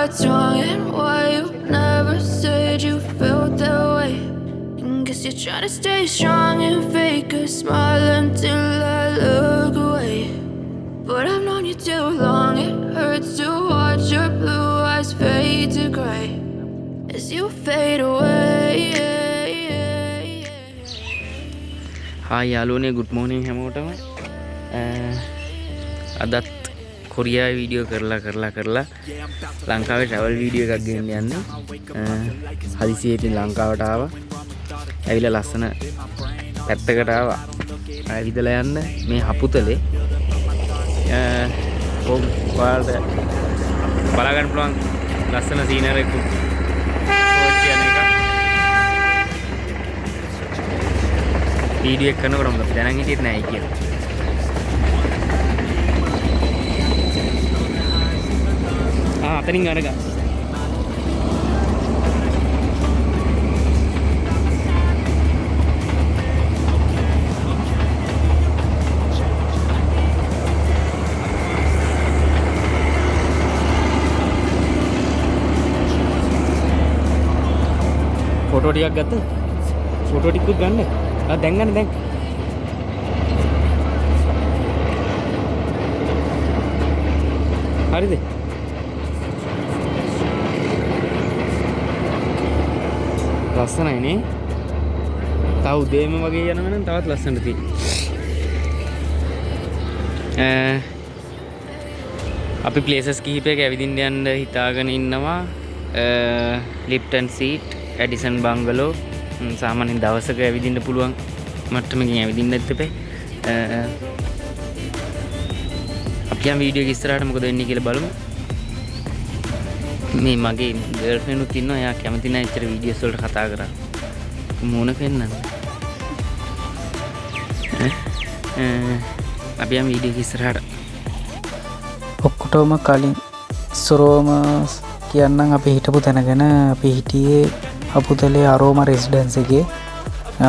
what's wrong and why you never said you felt that way. And guess you're trying to stay strong and fake a smile until I look away. But I've known you too long, it hurts to watch your blue eyes fade to grey as you fade away. Hi යාළුවනේ, good morning හැමෝටම. අදත් කොරියාවේ video කරලා ලංකාවේ travel video එකක් ගෙන්න යන්නේ. හදිසියේ ලංකාවට ආවා. ඇවිල්ලා ලස්සන පැත්තකට ආවා. ඇවිදලා යන්න මේ හපුතලේ ඔයාලට බලා ගන්න පුළුවන් ලස්සන සීනරි එකක් කියන එක වීඩියෝ එක කරනකොට මම දැනන් හිටියෙත් නෑ කියලා. අතනින් අරගන්න. ෆොටෝ ටිකක් ගත්තා. ෆොටෝ ටිකක් ගන්න. දැන් ගන්න දැන්. හරිද? ලස්සනයි නේ. තව උදේම වගේ යනවා නම් තවත් ලස්සනට තියෙනවා. අපි ප්ලේසස් කිහිපයක ඇවිදින්න යන්න හිතාගෙන ඉන්නවා. ලිප්ටන් සීට්, ඇඩිසන් බංගලෝ, සාමාන්‍යයෙන් දවසක ඇවිදින්න පුළුවන් මට්ටමකින් ඇවිදින්න ඇත්තේ. අපි යම් වීඩියෝ එක ඉස්සරහට මොකද වෙන්නේ කියලා බලමු. මේ මගේ ගර්ල්ෆ්‍රෙන්ඩ් උත් ඉන්නවා. එයා කැමති නැහැ ඉතර වීඩියෝස් වලට කතා කරා. මොන පෙන්නන්න. අපි යම් වීඩියෝ එක ඉස්සරහට. ඔක්කොටම කලින් සොරෝම කියන්නම් අපි හිටපු තැන ගැන. අපි හිටියේ අපුතලේ අරෝමා රෙසිඩන්ස් එකේ.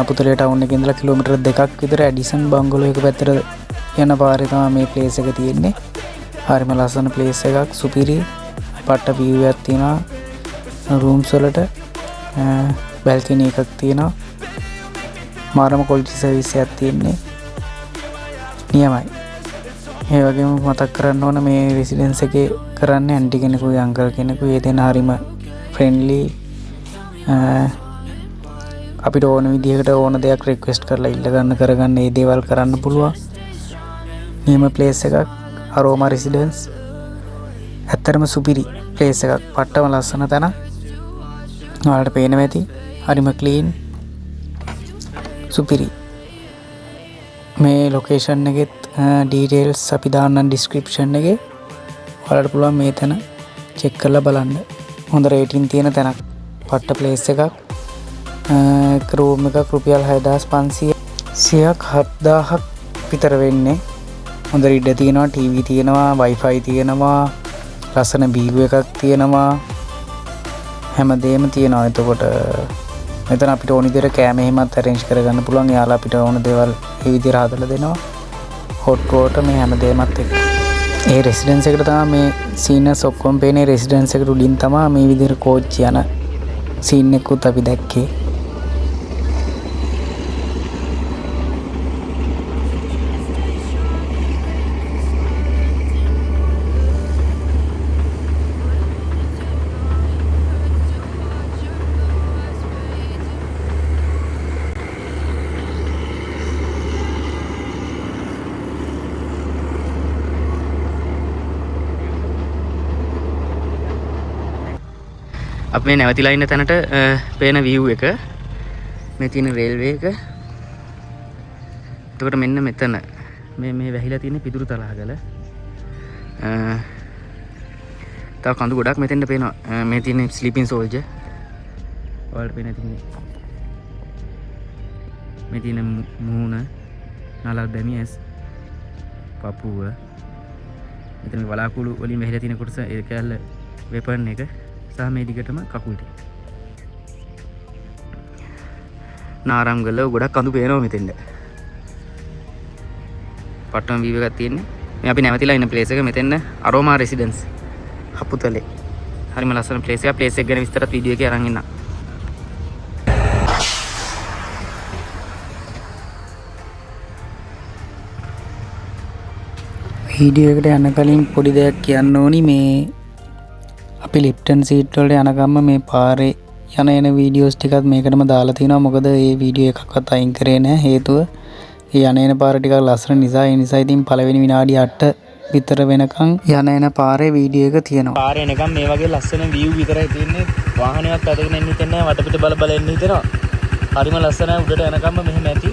අපුතලේ ටවුන් එකේ ඉඳලා කිලෝමීටර් 2ක් විතර ඇඩිසන් බංගලෝ එක පැත්තට යන පාරේ තමයි මේ ප්ලේස් එක තියෙන්නේ. හරිම ලස්සන ප්ලේස් එකක්. සුපිරි පට්ට view එකක් තියෙනවා. රූම්ස් වලට බැල්කනි එකක් තියෙනවා. මාරම ක්වොලිටි සර්විස් එකක් තියෙන්නේ. නියමයි. ඒ වගේම මතක් කරන්න ඕන මේ රෙසිඩන්ස් එකේ කරන්නේ ඇන්ටි කෙනෙකුයි අංකල් කෙනෙකුයි. ඒ දෙන හරිම ෆ්‍රෙන්ඩ්ලි. අපිට ඕන විදිහකට ඕන දෙයක් රික්වෙස්ට් කරලා ඉල්ල ගන්න කරගන්න ඒ දේවල් කරන්න පුළුවන්. නියම ප්ලේස් එකක් අරෝමා රෙසිඩන්ස්. ඇත්තටම සුපිරි ප්ලේස් එකක්. පට්ටම ලස්සන තැන. ඔයාලට පේනවා ඇති. හරිම ක්ලීන්. සුපිරි. මේ ලොකේෂන් එකෙත් ඩීටේල්ස් අපි දාන්නම් ඩිස්ක්‍රිප්ෂන් එකේ. ඔයාලට පුළුවන් මේ තැන චෙක් කරලා බලන්න. හොඳ රේටින් තියෙන තැනක්. පට්ට ප්ලේස් එකක්. රූම් එකක් රුපියල් 6500ක් 7000ක් විතර වෙන්නේ. හොඳ ඉඩ තියෙනවා, ටීවී තියෙනවා, වයිෆයි තියෙනවා, ලස්සන බීව් එකක් තියෙනවා, හැමදේම තියෙනවා. එතකොට මෙතන අපිට ඕන විදිහට කෑම එහෙමත් arrange කරගන්න පුළුවන්. එයාලා අපිට ඕන දේවල් ඒ විදිහට හදලා දෙනවා. hot water මේ හැමදේමත් එක්ක. ඒ රෙසිඩන්ස් එකට තමයි මේ සීනස් ඔක්කොම පේන්නේ. රෙසිඩන්ස් එකට උඩින් තමයි මේ විදිහට කෝච් යන සීන් එකකුත් අපි දැක්කේ. අපි මේ නැවතිලා ඉන්න තැනට පේන view එක මේ තියෙන රේල්වේ එක. එතකොට මෙන්න මෙතන මේ වැහිලා තියෙන පිදුරු තලාගල. තව කඳු ගොඩක් මෙතෙන්ට පේනවා. මේ තියෙන ස්ලීපින් සෝල්ජර්. ඔයාලට පේන තියෙන්නේ මේ තියෙන මූණ නලල් බැමියස් පපුව. මෙතන වලාකුළු වලින් වැහිලා තියෙන කොටස ඒ කැල්ල වෙපන් එක. සහ මේ දිගටම කකුල් ටික. නාරම් ගල ගොඩක් කඳු පේනවා මෙතෙන්ද. පට්ටම වීව් එකක් තියෙන්නේ. මේ අපි නැවතිලා ඉන්න ප්ලේස් එක මෙතෙන්න අරෝමා රෙසිඩන්ස් හපුතලේ. හරිම ලස්සන ප්ලේස් එකක්. ප්ලේස් එක ගැන විස්තරත් වීඩියෝ එකේ අරන් ඉන්නම්. වීඩියෝ එකට යන කලින් පොඩි දෙයක් කියන්න ඕනි. මේ අපි ලිප්ටන් සීට් වලට යන ගම්ම මේ පාරේ යන එන වීඩියෝස් ටිකත් මේකටම දාලා තිනවා. මොකද මේ වීඩියෝ එකක්වත් අයින් කරේ නැහැ. හේතුව ඒ යන එන පාර ටිකක් ලස්සන නිසා. ඒ නිසා ඉතින් පළවෙනි විනාඩි 8 විතර වෙනකන් යන එන පාරේ වීඩියෝ එක තියෙනවා. පාරේ එනකම් මේ වගේ ලස්සන view විතරයි තියෙන්නේ. වාහනයක් අදගෙන එන්න හිතෙන්නේ නැහැ. වටපිට බල බල එන්න හිතෙනවා. හරිම ලස්සනයි. උඩට යනකම් මෙහෙම ඇති.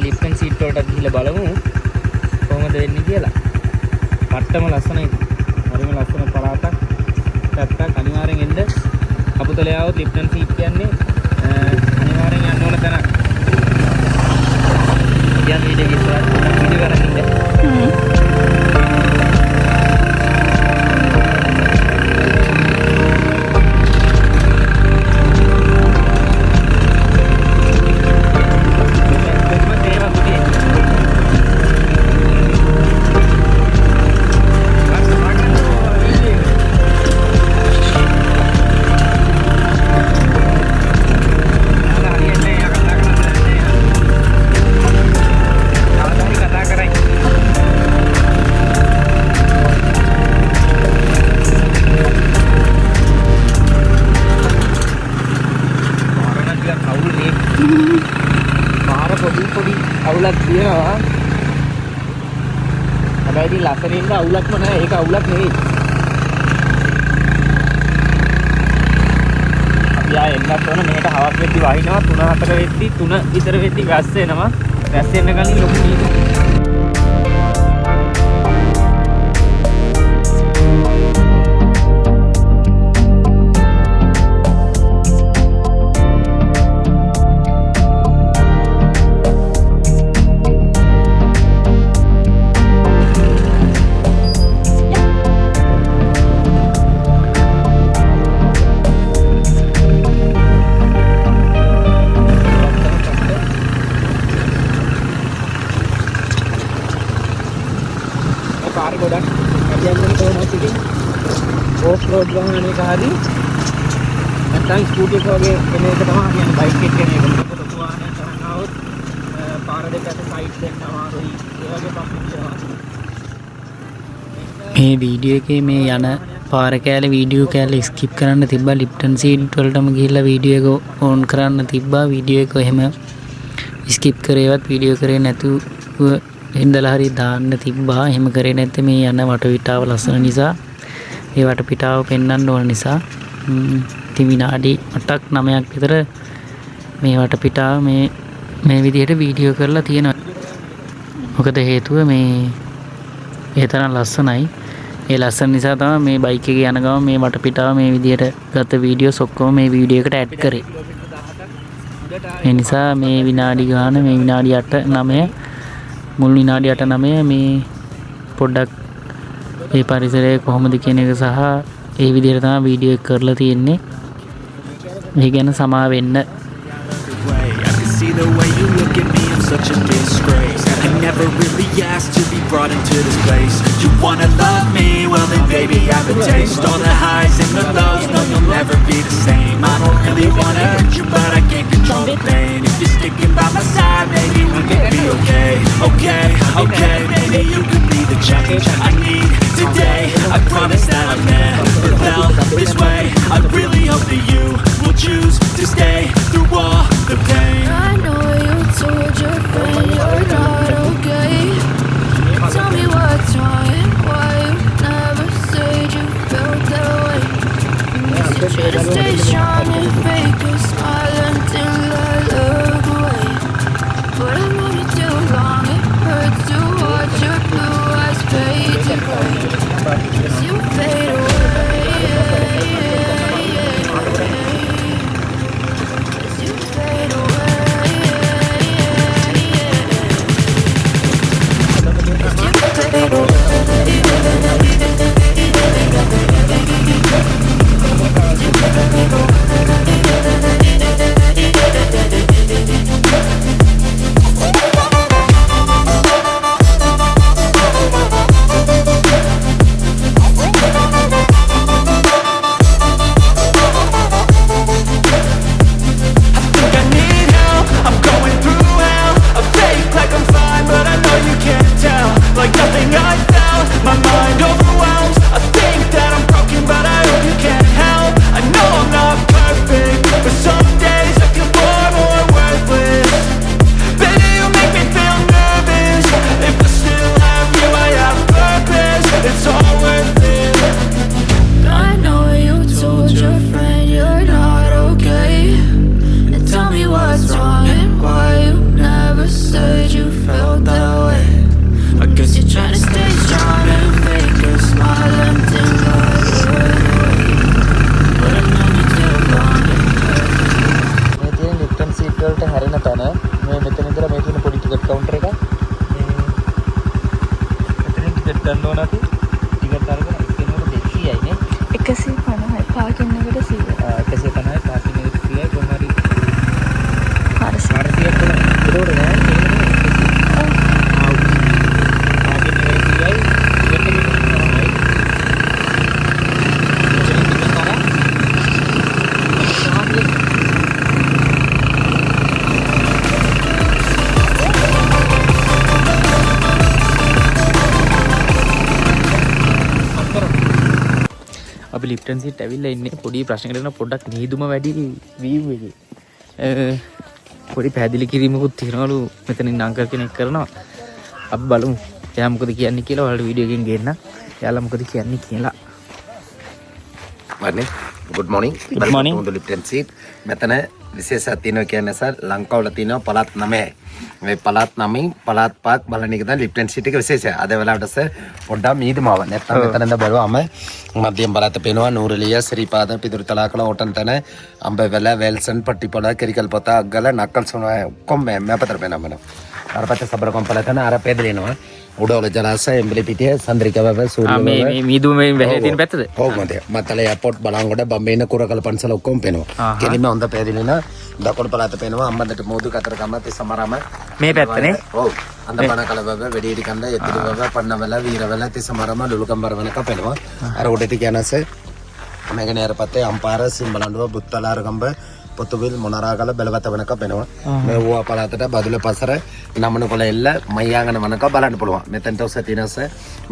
ලිෆ්ටන් සීට් වලට ගිහිල්ලා බලමු කොහොමද වෙන්නේ කියලා. මට්ටම ලස්සනයි. හරිම ලස්සන පළාතක්. පැත්තක් අනිවාර්යෙන් එන්න. අපුතලේ ආවොත් ලිෆ්ටන් සීට් කියන්නේ අනිවාර්යෙන් යන්න ඕන තැනක්. කියන වීඩියෝ එක ඉස්සරහට වීඩියෝ කරන් ඉන්න. පොඩි අවුලක් තියෙනවා. හැබැයි ඉතින් ලස්සනින්ද අවුලක්ම නැහැ. ඒක අවුලක් නෙවෙයි. අපි ආයෙ එන්නත් ඕන. මෙහෙට හවස් වෙද්දි වහිනවා. 3-4 වෙද්දි 3 විතර වෙද්දි වැස්ස එනවා. වැස්ස එන්න කලින් ලොකු නීතියක්. පාර ගොඩක් අධ්‍යයනය කොහොමද ඉතින් ඕෆ් රෝඩ් ගමනක හරි නැත්නම් ස්කූටි එක වගේ එන එක තමයි කියන්නේ බයික් එක කියන එක. මොකද ලොකු වාහනයක් තරන් આવොත් පාර දෙකට සයිඩ් දෙන්න අමාරුයි. ඒ වගේ පම්පින් කරනවා. මේ වීඩියෝ එකේ මේ යන පාර කෑල්ල වීඩියෝ කෑල්ල ස්කිප් කරන්න තිබ්බා. ලිප්ටන් සීට් වලටම ගිහිල්ලා වීඩියෝ එක ඕන් කරන්න තිබ්බා. වීඩියෝ එක එහෙම ස්කිප් කරේවත් වීඩියෝ කරේ නැතුව හින්දලා හරි දාන්න තිබ්බා. එහෙම කරේ නැත්නම් මේ යන වටපිටාව ලස්සන නිසා, ඒ වටපිටාව පෙන්වන්න ඕන නිසා ඉතින් විනාඩි 8ක් 9ක් විතර මේ වටපිටාව මේ විදිහට වීඩියෝ කරලා තියෙනවා. මොකද හේතුව මේ තරම් ලස්සනයි. ඒ ලස්සන නිසා තමයි මේ බයික් එකේ යන ගම මේ වටපිටාව මේ විදිහට ගත වීඩියෝස් ඔක්කොම මේ වීඩියෝ එකට ඇඩ් කරේ. ඒ නිසා මේ විනාඩි ගාන මේ විනාඩි 8-9 මුල් විනාඩි 8-9 මේ පොඩ්ඩක් මේ පරිසරය කොහොමද කියන එක සහ ඒ විදිහට තමයි වීඩියෝ එක කරලා තියෙන්නේ. ඒ ගැන සමා වෙන්න. Such a disgrace. I never really asked to be brought into this place. You wanna love me? Well then baby I have a taste. All the highs and the lows, no you'll never be the same. I don't really wanna hurt you but I can't control the pain. If you're sticking by my side, maybe we can be okay. Okay, okay, maybe you could be the change I need today. I promise that I've never felt this way. I really hope that you will choose to stay through all the pain. I know you told your friend you're not okay. Tell me what's wrong and why you never said you felt that way. You try to stay strong and fake a smile until I look away. But I know you too long, it hurts to watch your blue eyes fade to gray. 'Cause you fade ගන්න ඕන අපි ticket අරගෙන එක්කෙනෙකුට 200යි නේ 150යි parking එකට 100. 150යි parking එකට 100යි කොහමද 400. 400ක් වල ඒකෝට නෑ අපි ලිප්ටන් සීට් ඇවිල්ලා ඉන්නේ පොඩි ප්‍රශ්නයකට කරන පොඩ්ඩක් නීදුම වැඩි වීව් එකේ පොඩි පැහැදිලි කිරීමකුත් තියනවලු මෙතනින් අංකල් කෙනෙක් කරනවා අපි බලමු එයා මොකද කියන්නේ කියලා ඔයාලට වීඩියෝ එකෙන් ගේන්න එයාලා මොකද කියන්නේ කියලා වර්නේ good morning Good morning. welcome to Lipton Seat මෙතන විශේෂයක් තියෙනවා කියන්නේ සර් ලංකාවල තියෙනවා පළාත් 9යි මේ පළාත් 9න් පළාත් 5ක් බලන එක තමයි ලිප්ටන් සීට් එක විශේෂය අද වෙලාවට සර් පොඩ්ඩක් මීදමාව නැත්තම් මෙතනද බලුවාම මධ්‍යම පළාත පේනවා නූරලිය ශ්‍රීපාද පිදුරුතලාකල ඕටන් තන අම්බවැල වෙල්සන් පට්ටිපොළ කිරිකල් පොත අග්ගල නක්කල් සොනවා ඔක්කොම මේ අපතර පේනවා මම අර පැත්තේ සබර කොම්පලතන අර පෙදලිනවා උඩවල ජලාශය එම්බලි පිටිය සන්ද්‍රිකවව සූර්යවල මේ මීදුම මේ වැහේ තියෙන පැත්තද ඔව් මන්ද මතල එයාපෝට් බලංගොඩ බම්බේන කුරකල පන්සල ඔක්කොම පේනවා කෙලිම හොඳ පැදලින දකුණු පළාත පේනවා අම්බන්දට මෝදු කතර ගම තිසමරම මේ පැත්තනේ ඔව් අන්දපන කලබව වෙඩිඩි කන්ද යතිරිවව පන්නවල වීරවල තිසමරම ලුලුකම්බර වෙනක පේනවා අර උඩට කියනස මේකනේ අර පත්තේ අම්පාර සිම්බලඬුව බුත්තලාරගම්බ පොතුවිල් මොනරාගල බලවත වෙනක පේනවා මේ වුවා පළාතට බදුල පසර නමනකොළ එල්ල මයියාංගන වනක බලන්න පුළුවන් මෙතනට උස තිනස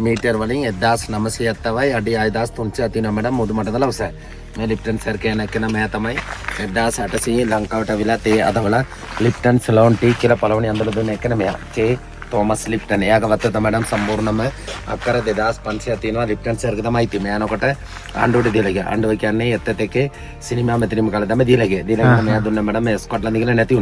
මීටර් වලින් 1970යි අඩි 6300 තියෙනවා මඩම් මුදු මඩදල උස මේ ලිප්ටන් සර් කියන එක නම තමයි 1800 ලංකාවට අවිලා තේ අදවල ලිප්ටන් සලෝන් ටී කියලා පළවෙනි අඳල දුන්න එක නමයා තේ තෝමස් ලිප්ටන් එයාගේ වත්ත තමයි මඩම් සම්පූර්ණම අක්කර 2500 තියෙනවා ලිප්ටන් සර්ගේ තමයි ඉතින් යනකොට ආණ්ඩුවට දීලා ගියා ආණ්ඩුව කියන්නේ එත්තත් එකේ සිනමා මෙතනම කළා තමයි දීලා ගියා මෙයා දුන්න මඩම් ස්කොට්ලන්ත ගිහලා නැති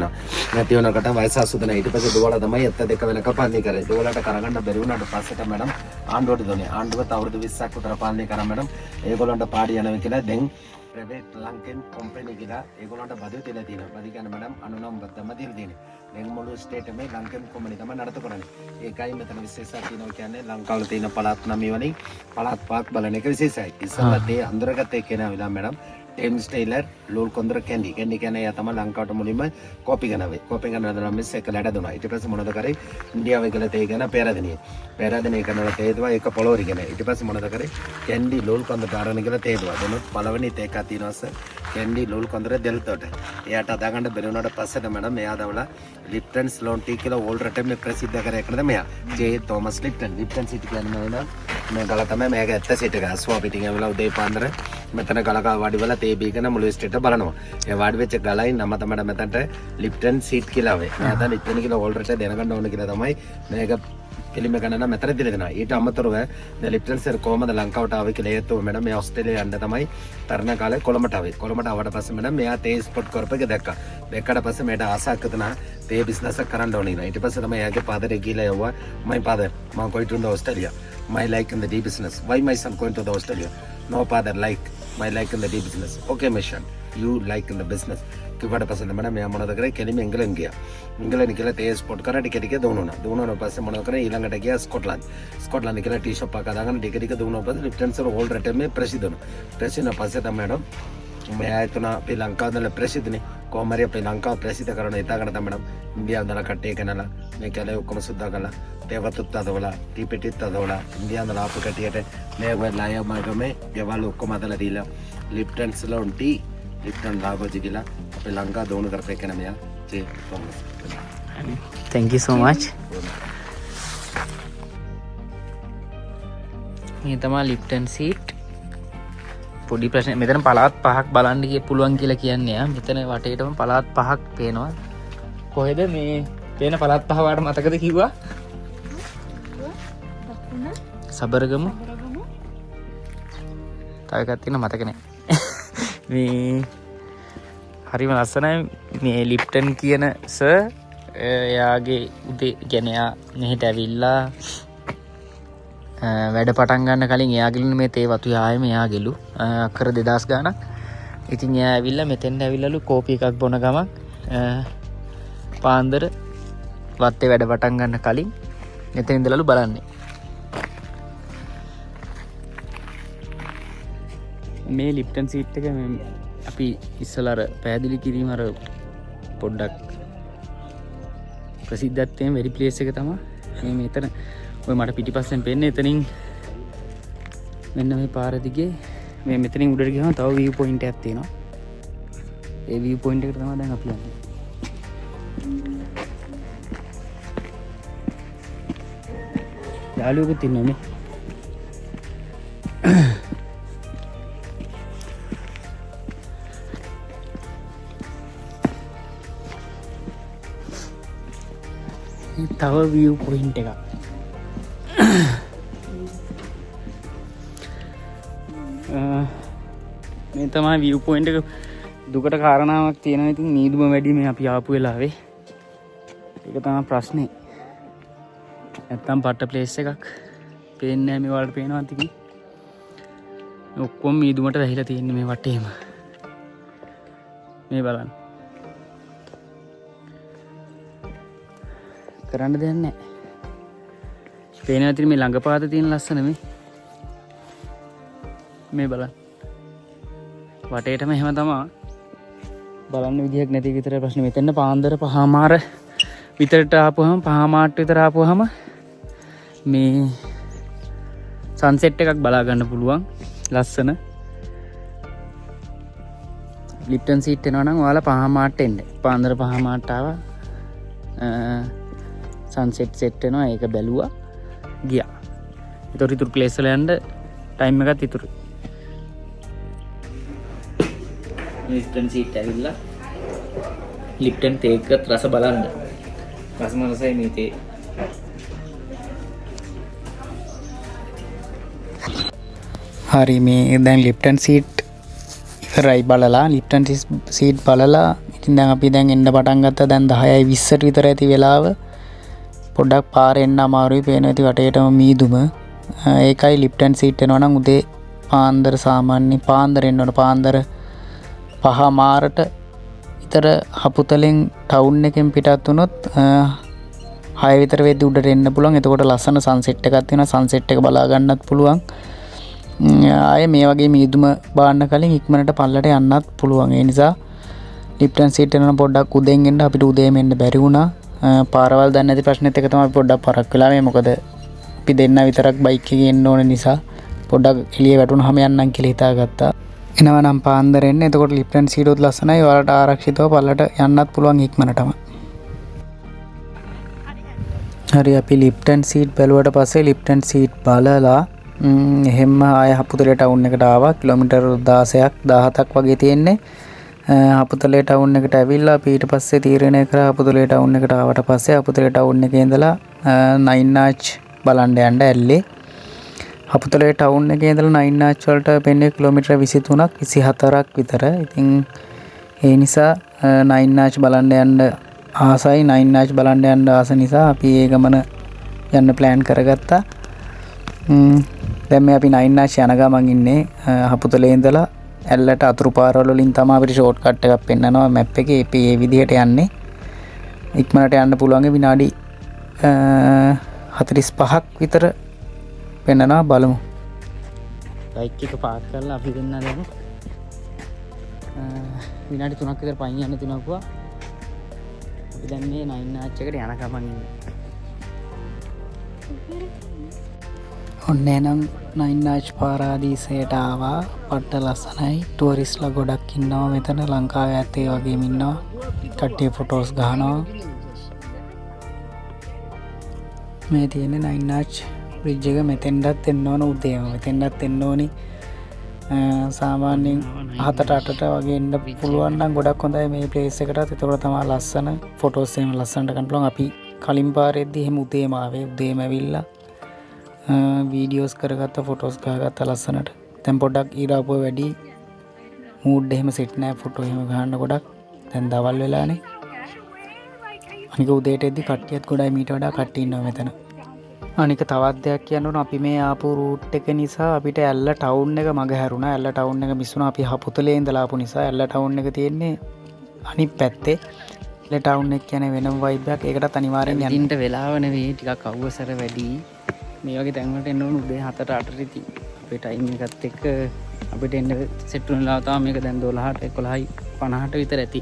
වුණාකට වයස 80 ඊට පස්සේ දුවලා තමයි එත්ත දෙක වෙනක පාලනය කරේ දුවලට කරගන්න බැරි වුණාට පස්සට මඩම් ආණ්ඩුවට දුන්නේ ආණ්ඩුවත් අවුරුදු 20ක් විතර පාලනය කරා මඩම් ඒගොල්ලන්ට පාඩි යනවා කියලා දැන් ප්‍රයිවේට් ලංකෙන් කම්පැනි කියලා ඒගොල්ලන්ට බදු තියලා තියෙනවා බදි කියන්නේ මඩම් 99 තමයි දීලා තියෙන්නේ දැන් මුළු ස්ටේට් එකේ ලංකෙන් කම්පැනි තමයි නඩත්තු කරන්නේ ඒකයි මෙතන විශේෂයක් තියෙනවා කියන්නේ ලංකාවල තියෙන පළාත් 9 වලින් පළාත් 5ක් බලන එක විශේෂයි ඉස්සෙල්ලා තේ අඳුරගත්තේ කෙනා විලා මඩම් ටේම්ස් ටේලර් ලෝල් කොන්දර කැන්ඩි කියන්නේ එයා තමයි ලංකාවට මුලින්ම කොපි කරනවා මිස් එක ලැඩ දුනා ඊට පස්සේ මොනවද කරේ ඉන්දියාවේ ගල තේ ගැන පෙරදෙනිය කරනවා තේදුවා ඒක පොළොවරි ගැන ඊට පස්සේ මොනවද කරේ කැන්ඩි ලෝල් කොන්දර දාරණ කියලා තේදුවා දෙනොත් පළවෙනි තේක තියනවාස කැන්ඩි ලෝල් කොන්දර දෙල්තොට එයාට අදාගන්න බැරි වුණාට පස්සේට මඩම් එයා දවලා ලිප්ටන් ස්ලෝන් ටී කියලා ඕල් රටේ මේ ප්‍රසිද්ධ කරේ එකද මෙයා ජේ තෝමස් ලිප්ටන් සිටි කියන්නේ නේද මේ ගල තමයි මේක ඇත්ත සිට එක අස්වා පිටින් ඇවිල්ලා උදේ පාන්දර මෙතන ගලක වාඩි වෙලා තේ බීගෙන මුළු ස්ටේට් බලනවා ඒ වාඩි වෙච්ච ගලයි නම තමයි මෙතනට ලිප්ටන් සීට් කියලා වේ මම දැන් ලිප්ටන් කියලා ඕල් රටේ දැනගන්න ඕන කියලා තමයි මේක පිළිම ගණන මෙතන දිලා දෙනවා ඊට අමතරව දැන් ලිප්ටන් සර් කොහමද ලංකාවට ආවේ කියලා හේතුව මම මේ ඕස්ට්‍රේලියාව යන්න තමයි තරණ කාලේ කොළඹට ආවට පස්සේ මම මෙයා තේ ස්පොට් කරප එක දැක්කට පස්සේ මට ආසක් හිතුණා තේ බිස්නස් එක කරන්න ඕනේ නේද ඊට පස්සේ තමයි එයාගේ පාදරේ ගිහලා යවුවා my father I'm going to Australia my like in the tea business why my son going to the Australia no father like my like in the tea business okay mission you like in the business කිව්වට පස්සේ මම මෙයා මොනවද කරේ කෙලිම ඉංගලන්ත ගියා කියලා තේ ස්පොට් කරා ටික දුවනවා පස්සේ මොනවද කරේ ඊළඟට ගියා ස්කොට්ලන්ත කියලා ටී ෂොප් එකක් හදාගන්න ටික දුවනවා පස්සේ ලිප්ටන් සර් ඕල් රටේ මේ ප්‍රසිද්ධ පස්සේ තමයි මැඩම් මෙයා හිතුණා අපේ ලංකාවදල ප්‍රසිද්ධනේ කොහොම හරි අපේ ලංකාව ප්‍රසිද්ධ කරන හිතාගෙන තමයි මැඩම් ඉන්දියාවදල කට්ටිය කනලා මේ කැලේ ඔක්කොම සුද්ධ කරලා තේවතුත් අදවලා ටී පෙටිත් අදවලා ඉන්දියාවදල ආපු කට්ටියට මේ වෙලාව යමගමේ ගෙවල් ඔක්කොම අදලා දීලා ලිප්ටන් සලෝන් ටී ලිප්ටන් ලාභෝජි කියලා අපේ ලංකාව දෝණු කරපේ කෙනා මෙයා J Thomas thank you so much මේ තමයි ලිප්ටන් සීට් පොඩි ප්‍රශ්න මෙතන පළාත් 5ක් බලන්න පුළුවන් කියලා කියන්නේ මෙතන වටේටම පළාත් 5ක් පේනවා කොහෙද මේ පේන පළාත් 5 වාට මතකද කිව්වා සබරගමු තව එකක් තියෙනවා මතක නැහැ මේ හරිම ලස්සනයි මේ ලිප්ටන් කියන සර් එයාගේ උදේ කියන්නේ එයා මෙහෙට ඇවිල්ලා වැඩ පටන් ගන්න කලින් එයාගෙලු මේ තේ වතු යායම එයාගෙලු අක්කර 2000 ගාණක් ඉතින් එයා ඇවිල්ලා මෙතෙන්ට ඇවිල්ලාලු කෝපි එකක් බොන ගමන් පාන්දර වත්තේ වැඩ පටන් ගන්න කලින් මෙතන ඉඳලාලු බලන්නේ මේ ලිප්ටන් සීට් එක අපි ඉස්සල අර පැහැදිලි කිරීම අර පොඩ්ඩක් ප්‍රසිද්ධත්වයෙන් වැඩි ප්ලේස් එක තමයි මේ මෙතන ඔය මට පිටිපස්සෙන් පෙන්නේ එතනින් මෙන්න මේ පාර දිගේ මේ මෙතනින් උඩට ගියාම තව view point එකක් තියෙනවා. ඒ view point එකට තමයි දැන් අපි යන්නේ. යාළුවෙකුත් ඉන්නවා මේ. තව view point එකක්. මේ තමයි view point එක. දුකට කාරණාවක් තියෙනවා. ඉතින් නීදුම වැඩි මේ අපි ආපු වෙලාවේ. ඒක තමයි ප්‍රශ්නේ. නැත්තම් පට්ට ප්ලේස් එකක් පේන්නේ නැහැ. මේ වලට පේනවා තිකි. ඔක්කොම මීදුමට වැහිලා තියෙන්නේ මේ වටේම. මේ බලන්න. කරන්න දෙයක් නැහැ. පේනවා ඉතින් මේ ළඟපාත තියෙන ලස්සන මේ බලන්න. වටේටම එහෙම තමයි. බලන්න විදිහක් නැති විතර ප්‍රශ්නේ. මෙතන පාන්දර 5:00 විතරට ආපුවම 5:00 විතර ආපුවම මේ සන්සෙට් එකක් බලා ගන්න පුළුවන්. ලස්සන ලිප්ටන් සීට් එනවා නම් ඔයාලා 5:00 එන්න. පාන්දර 5:00 ආවා. සන්සෙට් සෙට් වෙනවා. ඒක බැලුවා. ගියා. ඒතර ඉතුරු ප්ලේස් වල යන්න ටයිම් එකක් ඉතුරුයි. ලිප්ටන් සීට් ඇවිල්ලා ලිප්ටන් තේ එකත් රස බලන්න. රසම රසයි මේ තේ. හරි මේ දැන් ලිප්ටන් සීට් ඉවරයි බලලා ලිප්ටන් සීට් බලලා ඉතින් දැන් අපි දැන් එන්න පටන් ගත්තා. දැන් 10:20ට විතර ඇති වෙලාව. පොඩ්ඩක් පාර එන්න අමාරුයි. පේනවා ඇති වටේටම මීදුම. ඒකයි ලිප්ටන් සීට් එනවා නම් උදේ පාන්දර සාමාන්‍ය පාන්දර එන්න ඕන. පාන්දර 5:00ට විතර හපුතලෙන් ටවුන් එකෙන් පිටත් වුණොත් 6 විතර වෙද්දි උඩට එන්න පුළුවන්. එතකොට ලස්සන සන්සෙට් එකක් තියෙනවා. සන්සෙට් එක බලා ගන්නත් පුළුවන්. ආයේ මේ වගේ මීදුම බාන්න කලින් ඉක්මනට පල්ලට යන්නත් පුළුවන්. ඒ නිසා ලිප්ටන් සීට් එනවා පොඩ්ඩක් උදෙන් එන්න. අපිට උදේම එන්න බැරි වුණා. පාරවල් දන්නේ නැති ප්‍රශ්නෙත් එක තමයි අපි පොඩ්ඩක් පරක් වෙලා මේ. මොකද අපි දෙන්න විතරක් බයික් එකේ එන්න ඕන නිසා පොඩ්ඩක් එළිය වැටුණාම යන්නම් කියලා හිතාගත්තා. එනවා නම් පාන්දර එන්න. එතකොට ලිප්ටන් සීට් උත් ලස්සනයි. ඔයාලට ආරක්ෂිතව පල්ලට යන්නත් පුළුවන් ඉක්මනටම. හරි අපි ලිප්ටන් සීට් බැලුවට පස්සේ ලිප්ටන් සීට් බලලා එහෙම ආය හපුතලේ ටවුන් එකට ආවා. කිලෝමීටර් 16ක් 17ක් වගේ තියෙන්නේ. හපුතලේ ටවුන් එකට ඇවිල්ලා අපි ඊට පස්සේ තීරණය කරා හපුතලේ ටවුන් එකට ආවට පස්සේ හපුතලේ ටවුන් එකේ ඉඳලා 9 ආච් බලන්න යන්න ඇල්ලේ. හපුතලේ ටවුන් එකේ ඉඳලා 9 ආච් වලට පෙන්නේ කිලෝමීටර් 23ක් 24ක් විතර. ඉතින් ඒ නිසා 9 ආච් බලන්න යන්න ආසයි. 9 ආච් බලන්න යන්න ආස නිසා අපි ඒ ගමන යන්න ප්ලෑන් කරගත්තා. දැන් මේ අපි 9 ආච් යන ගමන් ඉන්නේ හපුතලේ ඉඳලා ඇල්ලට අතුරු පාරවල වලින් තමයි අපිට ෂෝට් කට් එකක් පෙන්නනවා මැප් එකේ. අපි මේ විදිහට යන්නේ. ඉක්මනට යන්න පුළුවන් විනාඩි 45ක් විතර පෙන්නනවා. බලමු. බයික් එක පාක් කරලා අපි දෙන්න දැන් විනාඩි 3ක් විතර පයින් යන්න තියනවා. අපි දැන් මේ 9 ආච් එකට යන ගමන් ඉන්නේ. ඔන්න එනම් 9 ආච් පාරාදීසයට ආවා. පට්ට ලස්සනයි. ටුවරිස්ලා ගොඩක් ඉන්නවා මෙතන. ලංකාවේ ඇත්තේ වගේම ඉන්නවා. කට්ටිය ෆොටෝස් ගහනවා. මේ තියෙන්නේ 9 ආච් බ්‍රිජ් එක. මෙතෙන්ටත් එන්න ඕන උදේම. මෙතෙන්ටත් එන්න ඕනි සාමාන්‍යයෙන් 7-8ට වගේ එන්න පුළුවන් නම් ගොඩක් හොඳයි මේ ප්ලේස් එකටත්. ඒතකොට තමයි ලස්සන ෆොටෝස් එහෙම ලස්සනට ගන්න පුළුවන්. අපි කලින් පාරෙද්දි එහෙම උදේම ආවේ. උදේම ඇවිල්ලා වීඩියෝස් කරගත්ත ෆොටෝස් ගහගත්ත ලස්සනට. දැන් පොඩ්ඩක් ඊරාපුව වැඩි මූඩ් එහෙම සෙට් නැහැ ෆොටෝ එහෙම ගහන්න ගොඩක්. දැන් දවල් වෙලානේ. අනික උදේට එද්දි කට්ටියත් ගොඩයි මීට වඩා කට්ටිය ඉන්නවා මෙතන. අනික තවත් දෙයක් කියන්න ඕන. අපි මේ ආපු රූට් එක නිසා අපිට ඇල්ල ටවුන් එක මග හැරුණා. ඇල්ල ටවුන් එක මිස් වුණා. අපි හපුතලේ ඉඳලා ආපු නිසා ඇල්ල ටවුන් එක තියෙන්නේ අනිත් පැත්තේ. ඇල්ල ටවුන් එක කියන්නේ වෙනම වයිබ් එකක්. ඒකටත් අනිවාර්යෙන් යන්න. ඉතින්ට වෙලාව නෙවෙයි ටිකක් අවසර වැඩි. මේ වගේ තැන්වලට එන්න ඕන උදේ 7ට 8ට ඉතින් අපේ ටයිම් එකත් එක්ක අපිට එන්න සෙට් වෙනවා තමයි මේක දැන් 12ට 11යි 50ට විතර ඇති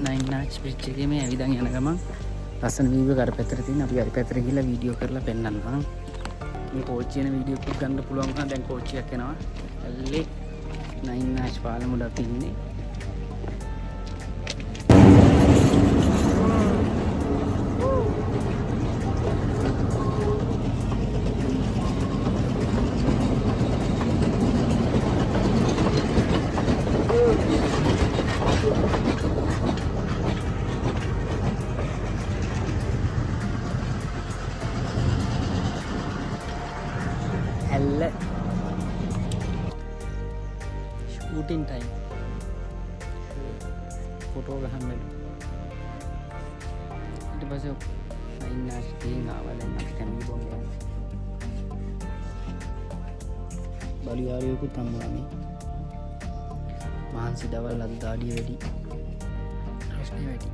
9 notch bridge එකේ මේ ඇවිදන් යන ගමන් ලස්සන view එක අර පැත්තට තියෙන අපි අර පැත්තට ගිහලා වීඩියෝ කරලා පෙන්නන්නම් මේ කෝච්චිය යන වීඩියෝ එකක් ගන්න පුළුවන් වුණා දැන් කෝච්චියක් එනවා ඇල්ලේ 9 notch පාලමුඩ අපි ඉන්නේ shooting time photo ගහන්න ඊට පස්සේ ඉන්න ස්ටීන් ආවා දැන් අපි කැමි බොම් යනවා බලියාරියකුත් හම්බුණා මේ මහන්සි දවල් අද දාඩිය වැඩි ප්‍රශ්නේ වැඩි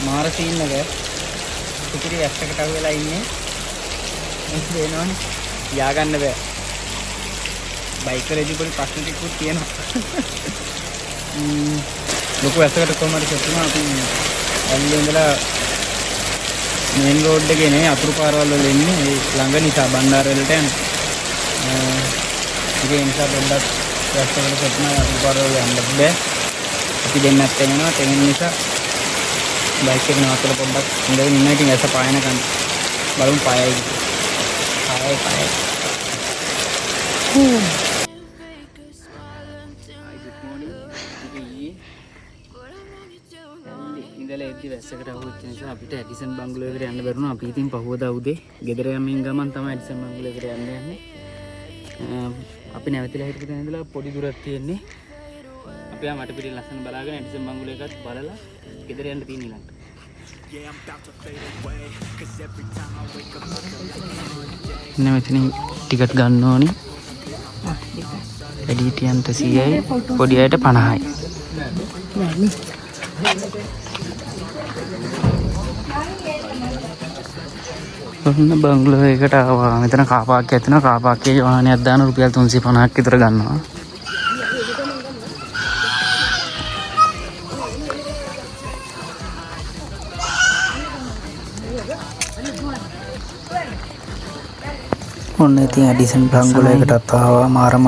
මාර සීන් එක ඉතිරි ඇස්සකට අහු වෙලා ඉන්නේ මොකද වෙනවනේ යා ගන්න බෑ බයික් වලදී පොඩි ප්‍රශ්න ටිකක් තියෙනවා ලොකු ඇස්සකට කොහමද చెప్తున్నా අපි ඇල්ලේ ඉඳලා මේන් රෝඩ් එකේ නේ අතුරු පාරවල් වල එන්නේ ඒ ළඟ නිසා බණ්ඩාර වලට යන ඒ නිසා පොඩ්ඩක් ඇස්සකට చెప్తున్నా අතුරු පාරවල් යන්න බෑ අපි දෙන්නත් එනවා තෙන් නිසා බයික් එක නවත්තලා පොඩ්ඩක් ඉඳගෙන ඉන්න ඉතින් ඇස්ස පායනකන් බලමු පායයි ඉඳලා එද්දි වැස්සකට අහුවෙච්ච නිසා අපිට ඇඩිසන් බංගලෝ එකට යන්න බැරුණා. අපි ඉතින් පහුවදා උදේ ගෙදර යමින් ගමන් තමයි ඇඩිසන් බංගලෝ එකට යන්නේ. අපි නැවතිලා හිටපු තැන ඉඳලා පොඩි දුරක් තියෙන්නේ. අපි ආ මට පිටින් ලස්සන බලාගෙන ඇඩිසන් බංගලෝ එකත් බලලා ගෙදර යන්න තියෙන ඊළඟට. මෙතන ටිකට් ගන්න ඕනි. එඩිටියන්ට 100යි පොඩි අයට 50යි. ඔන්න බංගලෝ එකට ආවා. මෙතන කාර් පාක් එකක් තියෙනවා. කාර් පාක් එකේ වාහනයක් දාන රුපියල් 350ක් විතර ගන්නවා. ඔන්න ඉතින් ඇඩිසන් බංගලෝ එකටත් ආවා. මාරම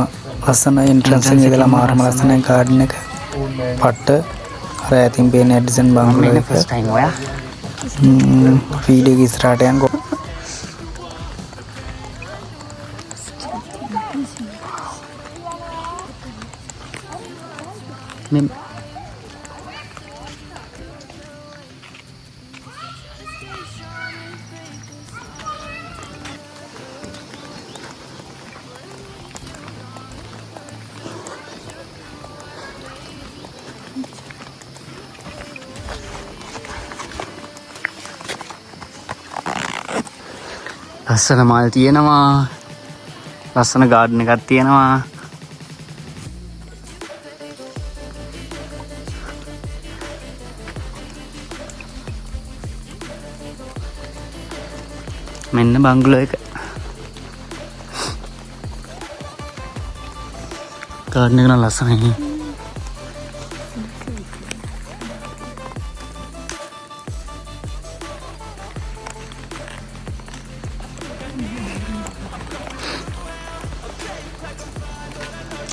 ලස්සන එන්ට්‍රන්ස් එකේ ඉඳලා මාරම ලස්සන ගාඩන් එක. පට්ට අර ඇතින් පේන ඇඩිසන් බංගලෝ එක. ෆස්ට් ටයිම් ඔයා. වීඩියෝ එක ඉස්සරහට යන්කෝ. මෙම් ලස්සන මල් තියෙනවා. ලස්සන ගාඩන් එකක් තියෙනවා. මෙන්න බංගලෝ එක. ගාඩන් එක නම් ලස්සනයි.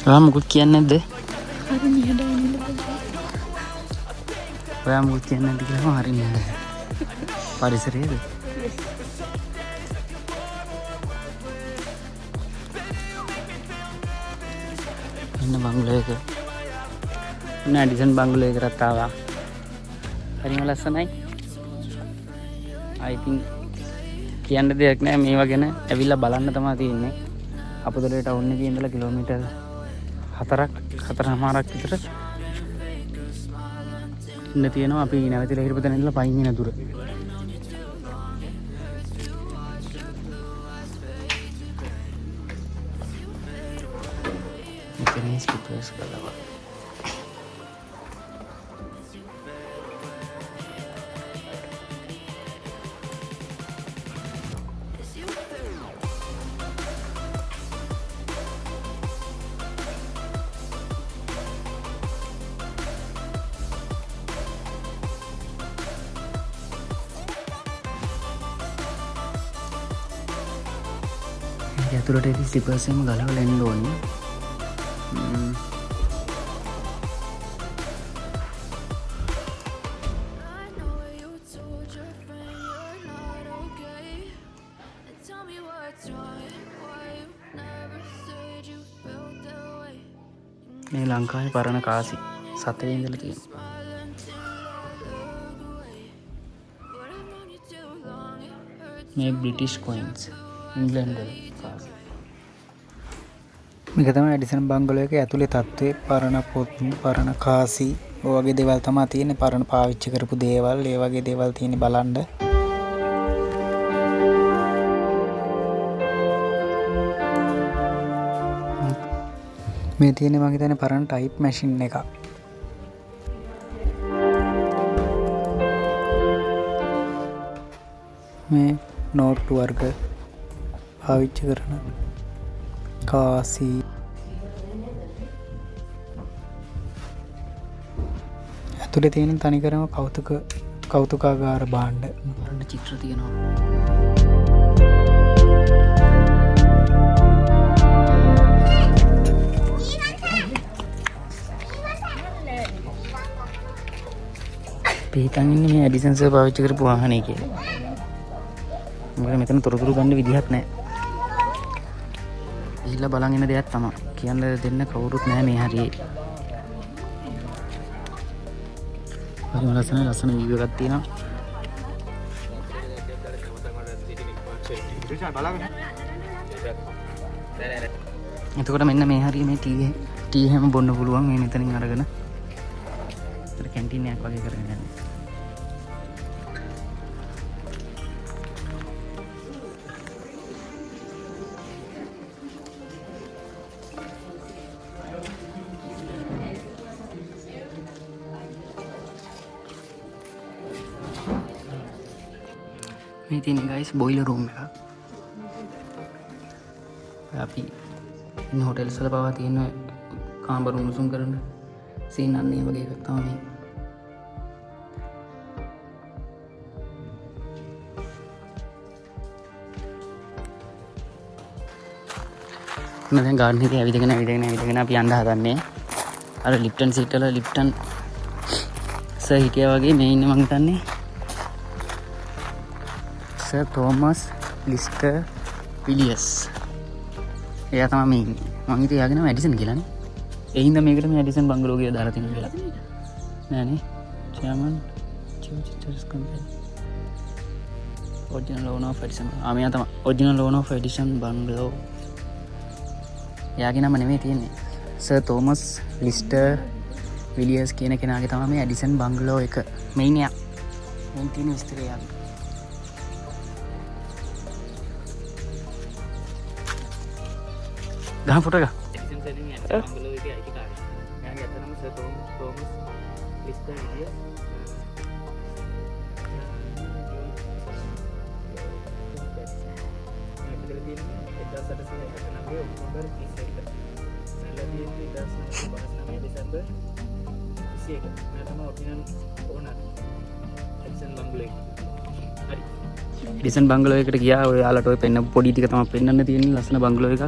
ඔයා මොකක් කියන්නේ නැද්ද? හරි නිහඬයි. ඔයා මොකක් කියන්නේ නැද්ද කියලා හරි නිහඬයි. පරිසරයේද? ඉන්න බංගලෝ එක. ඉන්න ඇඩිසන් බංගලෝ එකකට ආවා. හරිම ලස්සනයි. I think කියන්න දෙයක් නැහැ මේවා ගැන. ඇවිල්ලා බලන්න තමයි තියෙන්නේ. අපතලේ ටවුන් එකේ ඉඳලා කිලෝමීටර් 4.5ක් විතර ඉන්න තියෙනවා. අපි නැවතිලා හිටපු තැන ඉඳලා පයින් යන දුර. මෙතන ස්පීකර්ස් ගලවා. ඇතුළට ඇති ස්ලිපර්ස් එකම ගලවලා එන්න ඕනේ. I know you told your friend you're not okay. And tell me what's wrong and why you never said you felt that way. මේ ලංකාවේ පරණ කාසි සතේ ඉඳලා තියෙනවා. Smile until I look away. But I've known you too long, it hurts. මේ British coins England වල කාසි. මේක තමයි ඇඩිසන් බංගලෝ එක ඇතුලේ තත්ත්වයේ පරණ පොත් පරණ කාසි ඔය වගේ දේවල් තමයි තියෙන්නේ. පරණ පාවිච්චි කරපු දේවල් ඒ වගේ දේවල් තියෙන්නේ බලන්න. මේ තියෙන්නේ මම හිතන්නේ පරණ ටයිප් මැෂින් එකක්. මේ නෝට්ටු වර්ග පාවිච්චි කරන කාසි ඇතුලේ තියෙන තනිකරම කෞතුකාගාර භාණ්ඩ. පරණ චිත්‍ර තියෙනවා. පිටන් ඉන්නේ මේ ඇඩිසන් සර් පාවිච්චි කරපු වාහනේ කියලා. මොකද මෙතන තොරතුරු ගන්න විදිහක් නැහැ. ගිහිල්ලා බලන් ඉන්න දෙයක් තමයි. කියන්න දෙන්න කවුරුත් නැහැ මේ හරියේ. හරිම ලස්සන වීඩියෝ එකක් තියෙනවා. එතකොට මෙන්න මේ හරිය මේ ටී හැම බොන්න පුළුවන් මේ මෙතනින් අරගෙන. ඒතර කැන්ටින් එකක් වගේ කරගෙන යන්නේ. මේ තියෙන ගයිස් බොයිලර් රූම් එක. අපි ඉන්න හොටෙල්ස් වල පවා තියෙන කාමර උණුසුම් කරන සීන් අන්න ඒ වගේ එකක් තමයි මේ. මම දැන් ගාඩන් එකේ ඇවිදගෙන අපි යන්න හදන්නේ. අර ලිප්ටන් සීට් වල ලිප්ටන් සර් හිටියා වගේ මේ ඉන්නේ මං හිතන්නේ. සර් තෝමස් ලිස්ටර් විලියස්. එයා තමයි මේ ඉන්නේ. මං හිතුවා එයාගේ නම ඇඩිසන් කියලානේ. ඒ හින්දා මේකට මේ ඇඩිසන් බංගලෝ කියලා දාලා තියෙනවා කියලා. නෑනේ. චේර්මන් චෝචිටර්ස් company. Original owner of Edison. මෙයා තමයි ඔරිජිනල් ඕනර් ඔෆ් ඇඩිසන් බංගලෝ. එයාගේ නම නෙමෙයි තියෙන්නේ. සර් තෝමස් ලිස්ටර් විලියස් කියන කෙනාගේ තමයි මේ ඇඩිසන් බංගලෝ එක. මෙයින් එයා. මෙන් තියෙන විස්තරය යාගේ. ගහන් ෆොටෝ එක. ඇඩිසන් සර් ඉන්නේ ඇඩිසන් බංගලෝ එකේ අයිතිකාරය. එයාගේ අත නම සර් තෝමස් ලිස්ටර් විලියස්. ඩිසන් බංගලෝ එකට ගියා. ඔයාලට ඔය පෙන්න පොඩි ටික තමයි පෙන්වන්න තියෙන්නේ. ලස්සන බංගලෝ එකක්.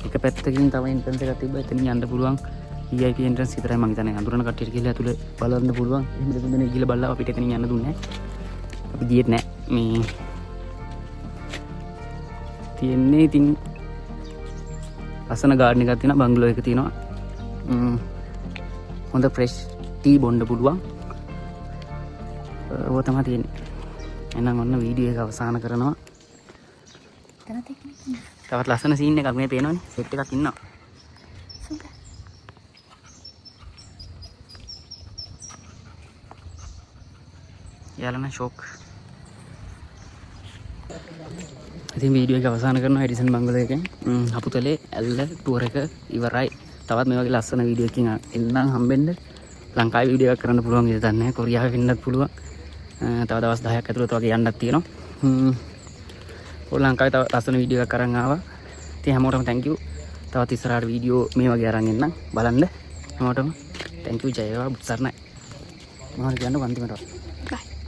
එක පැත්තකින් තව එන්ට්‍රන්ස් එකක් තිබ්බා. එතනින් යන්න පුළුවන්. VIP එන්ට්‍රන්ස් විතරයි මම හිතන්නේ. අඳුරන කට්ටියට ගිහලා ඇතුලේ බලන්න පුළුවන්. එහෙම දෙන්නේ ගිහලා බලලා අපිට එතනින් යන්න දුන්නේ නැහැ. අපි ගියෙත් නැහැ. මේ තියෙන්නේ ඉතින් ලස්සන ගාඩන් එකක් තියෙනවා. බංගලෝ එක තියෙනවා. හොඳ ෆ්‍රෙෂ් ටී බොන්න පුළුවන්. ඔය තමයි තියෙන්නේ. එහෙනම් ඔන්න වීඩියෝ එක අවසන් කරනවා. තවත් ලස්සන සීන් එකක් මේ පේනවනේ. සෙට් එකක් ඉන්නවා. යාලන ෂොක්. ඉතින් වීඩියෝ එක අවසන් කරනවා ඇඩිසන් බංගලෝ එකෙන්. අපුතලේ ඇල්ල ටුවර් එක ඉවරයි. තවත් මේ වගේ ලස්සන වීඩියෝ එකකින් එන්නම් හම්බෙන්න. ලංකාවේ වීඩියෝ එකක් කරන්න පුළුවන් ඉතින් දන්නේ නැහැ. කොරියාවේ වෙන්නත් පුළුවන්. තව දවස් 10ක් ඇතුළත වගේ යන්නත් තියෙනවා. ඔය ලංකාවේ තව ලස්සන වීඩියෝ එකක් අරන් ආවා. ඉතින් හැමෝටම thank you. තවත් ඉස්සරහට වීඩියෝ මේ වගේ අරන් එන්නම් බලන්න. හැමෝටම thank you. ජය වේවා. බුත් සරණයි. මොනවද කියන්න අන්තිමට. Bye.